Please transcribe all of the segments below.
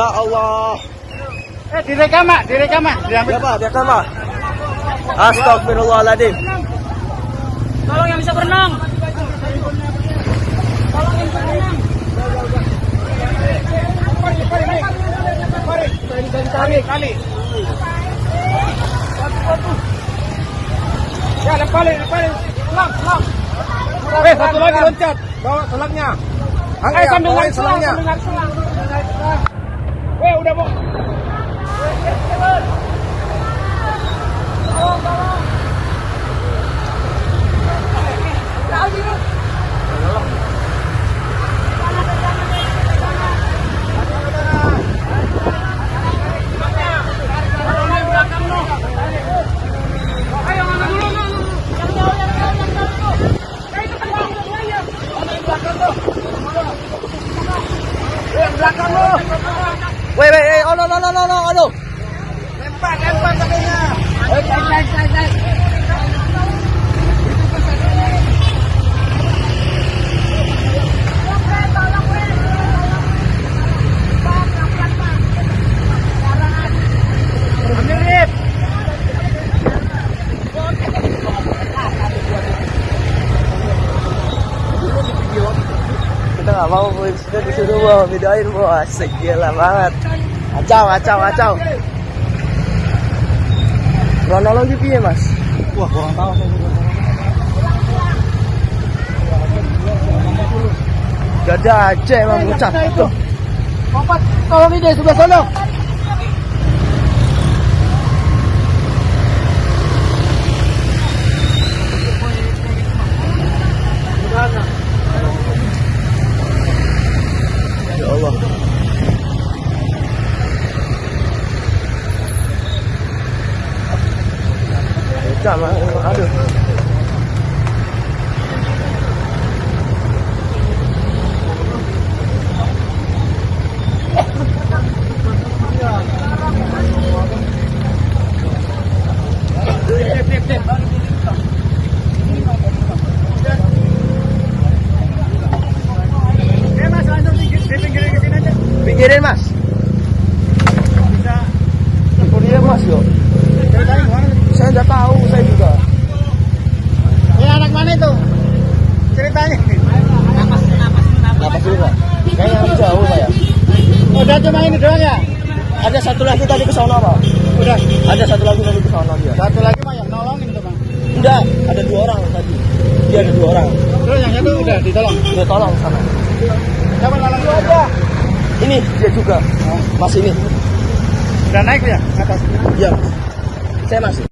Ya Allah. Direkam Mak, direkam Mak. Ya Pak, direkam Pak. Astagfirullahaladzim. Tolong yang bisa berenang. Tolong yang bisa berenang. Kali. Ya, leparin. Selang. Satu lagi loncat. Bawa selangnya. Sambil naik selangnya. Udah, Bu. Wait, oh no. Lempar katanya. Naik. Kita nggak mau sudah disuruh bawa videoin bos, gila banget. Kacau. Kronologi piye Mas? Wah, kurang tahu saya juga. Gada aja emang bocah itu. Kompas, tolong ini sebelah sana. Ya Allah. Aduh. Mas, langsung pinggirin ke sini aja. Pinggirin Mas. Bisa. Dia Mas yo. Saya nggak tahu, saya juga. Ini anak mana itu? Ceritanya. Kenapa dulu Pak? Kayaknya jauh Pak ya. Udah cuma ini doang ya? Ada satu lagi tadi ke sono Pak. Udah. Ada satu lagi tadi ke sono dia. Satu lagi mah yang nolongin tuh Bang. Enggak, ada 2 orang tadi. Dia ada 2 orang. Terus yang satu udah ditolong. Dia tolong sana. Siapa nolong aja? Ini dia juga. Mas ini. Udah naik ya atas. Iya. Saya masih.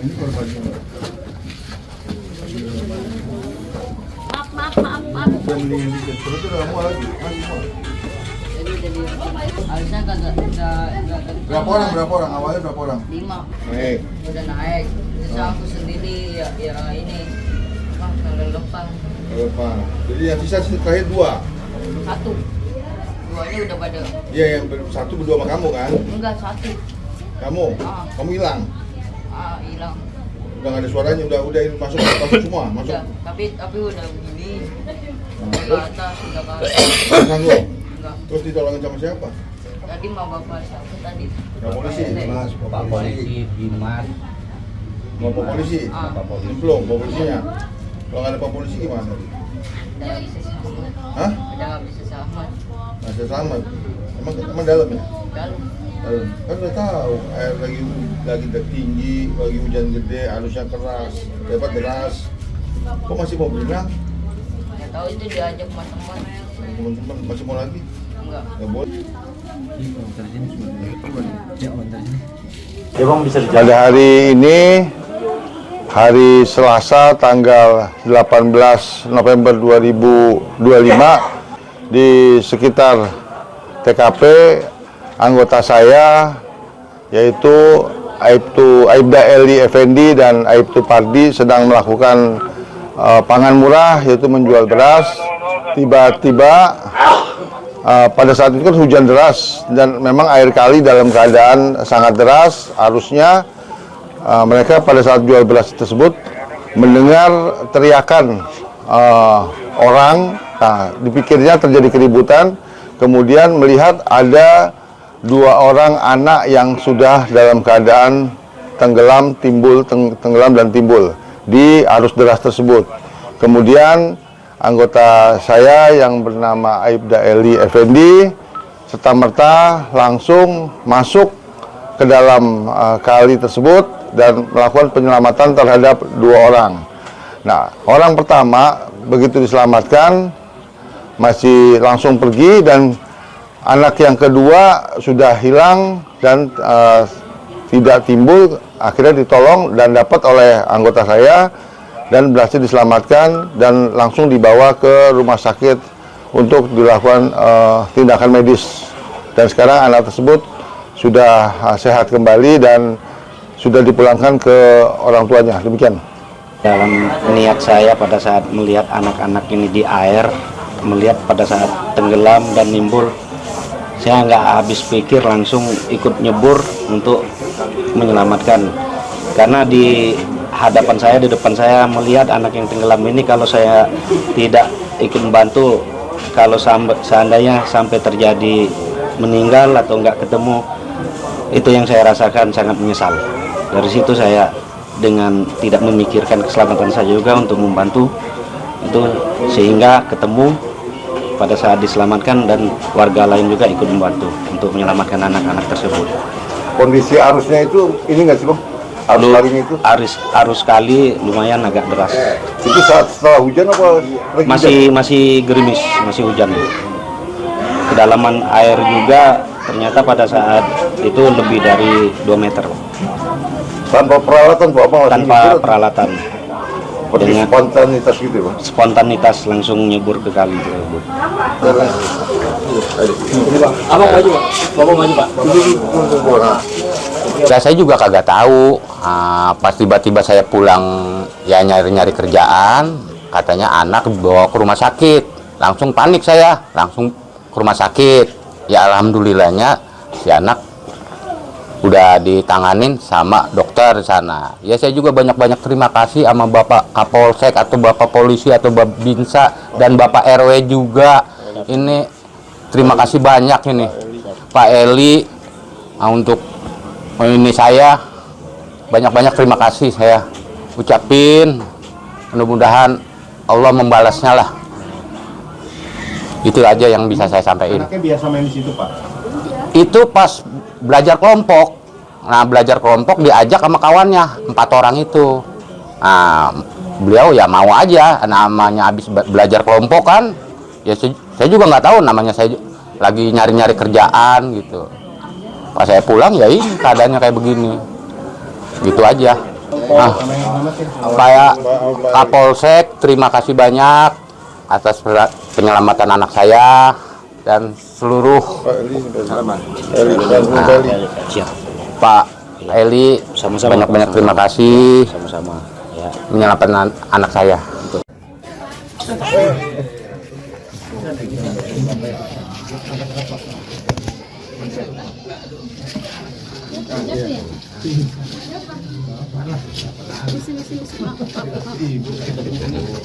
Ini korbannya. Maaf. Dan ini terus kamu lagi masih mau. jadi harusnya kagak Berapa orang? Awalnya berapa orang? 5 Baik. udah naik. Terus aku sendiri ya ini kelelepan. Berapa? Jadi yang sisa terakhir 2. 1. 2-nya udah pada. Iya, yang satu berdua sama kamu kan? Enggak, 1. Kamu? Ah. Kamu hilang? Hilang. Udah nggak ada suaranya, udah masuk semua, masuk. Udah, tapi udah begini. Ke Terus? atas, udah ke atas. Nggak sanggup? Enggak. Terus ditolongin sama siapa? Tadi mau bapak siapa tadi? Nggak polisi? Pak Polisi, Bimas, Mau Pak polisi? Ah. Belum, Pak polisinya. Kalau nggak ada Pak polisi gimana? Udah nggak bisa selamat. Hah? Udah nggak bisa selamat. Nggak bisa selamat. Emang dalam ya? Dalam. Dalam. Kan udah tahu air lagi tinggi, lagi hujan gede, arusnya keras, dapat deras. Kok masih mau berenang? Nggak tahu itu diajak teman-teman. Teman-teman masih mau lagi? Enggak. Nggak boleh. Pada hari ini, hari Selasa tanggal 18 November 2025, di sekitar TKP, anggota saya, yaitu Aibda Eli Effendi dan Aibtu Pardi sedang melakukan pangan murah, yaitu menjual beras. Tiba-tiba pada saat itu kan hujan deras dan memang air kali dalam keadaan sangat deras arusnya. Mereka pada saat jual beras tersebut mendengar teriakan orang. Nah, dipikirnya terjadi keributan, kemudian melihat ada 2 orang anak yang sudah dalam keadaan tenggelam dan timbul di arus deras tersebut. Kemudian anggota saya yang bernama Aibda Eli Effendi serta-merta langsung masuk ke dalam kali tersebut dan melakukan penyelamatan terhadap 2 orang. Nah, orang pertama begitu diselamatkan masih langsung pergi, dan anak yang kedua sudah hilang dan tidak timbul, akhirnya ditolong dan dapat oleh anggota saya dan berhasil diselamatkan dan langsung dibawa ke rumah sakit untuk dilakukan tindakan medis. Dan sekarang anak tersebut sudah sehat kembali dan sudah dipulangkan ke orang tuanya. Demikian. dalam niat saya pada saat melihat anak-anak ini di air, melihat pada saat tenggelam dan nimbul, saya nggak habis pikir, langsung ikut nyebur untuk menyelamatkan. Karena di hadapan saya, di depan saya melihat anak yang tenggelam ini, kalau saya tidak ikut membantu, kalau seandainya sampai terjadi meninggal atau nggak ketemu, itu yang saya rasakan sangat menyesal. Dari situ saya dengan tidak memikirkan keselamatan saya juga untuk membantu itu, sehingga ketemu pada saat diselamatkan dan warga lain juga ikut membantu untuk menyelamatkan anak-anak tersebut. Kondisi arusnya itu ini nggak sih Bang? Arus kalinya itu? Arus kali lumayan agak deras. Itu saat setelah hujan apa lagi Masih gerimis, masih hujan. Kedalaman air juga ternyata pada saat itu lebih dari 2 meter. Tanpa peralatan Bu, apa? Tanpa peralatan. Dengan spontanitas gitu Bang? Spontanitas langsung nyebur ke kali tersebut. Abang maju Pak, Bapak maju Pak. Saya juga kagak tahu. Pas tiba-tiba saya pulang ya nyari-nyari kerjaan, katanya anak dibawa ke rumah sakit. Langsung panik saya, langsung ke rumah sakit. Ya alhamdulillahnya si anak udah ditanganin sama dokter di sana. Ya saya juga banyak-banyak terima kasih sama Bapak Kapolsek atau Bapak Polisi atau Bapak Binsa dan Bapak RW juga. Ini terima kasih banyak ini Pak Eli untuk ini saya banyak-banyak terima kasih saya ucapin. Mudah-mudahan Allah membalasnya lah. Itu aja yang bisa saya sampaikan. Anaknya biasa main di situ Pak? Itu pas belajar kelompok. Nah, belajar kelompok diajak sama kawannya, 4 orang itu. Nah, beliau ya mau aja, namanya habis belajar kelompok kan. Ya saya juga nggak tahu, namanya saya lagi nyari-nyari kerjaan gitu. Pas saya pulang ya ini keadaannya kayak begini. Gitu aja. Nah, Pak Kapolsek terima kasih banyak atas penyelamatan anak saya. dan seluruh Pak Eli, Sama-sama. banyak-banyak terima kasih Sama-sama. Ya. menyelamatkan anak saya.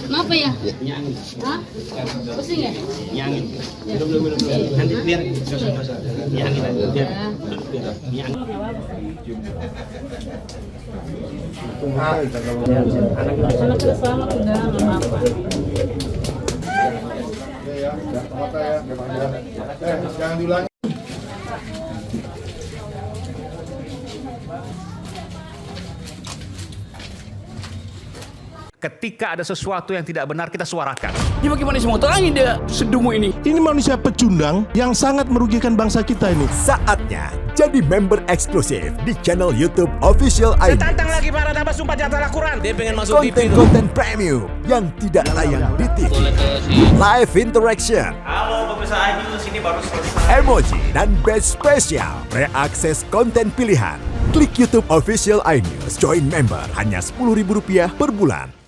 Kenapa ya? Hah? Pusing ya? Nyangin. Nanti biar dosa-dosa. Nyangin aja biar. Nyangin. Anak kita selamat udah enggak apa-apa. Jangan diulangi. Ketika ada sesuatu yang tidak benar, kita suarakan. Ya bagaimana semua terangin dia sedungu ini? Ini manusia pecundang yang sangat merugikan bangsa kita ini. Saatnya jadi member eksklusif di channel YouTube Official ID. Tantang lagi para tambah sumpah di atas Al-Quran. Dia pengen masuk TV. Konten premium yang tidak tayang di TV. Live interaction. Halo pemirsa iNews, ini baru selesai. Emoji dan badge spesial. Reakses konten pilihan. Klik YouTube Official iNews. Join member hanya Rp10.000 per bulan.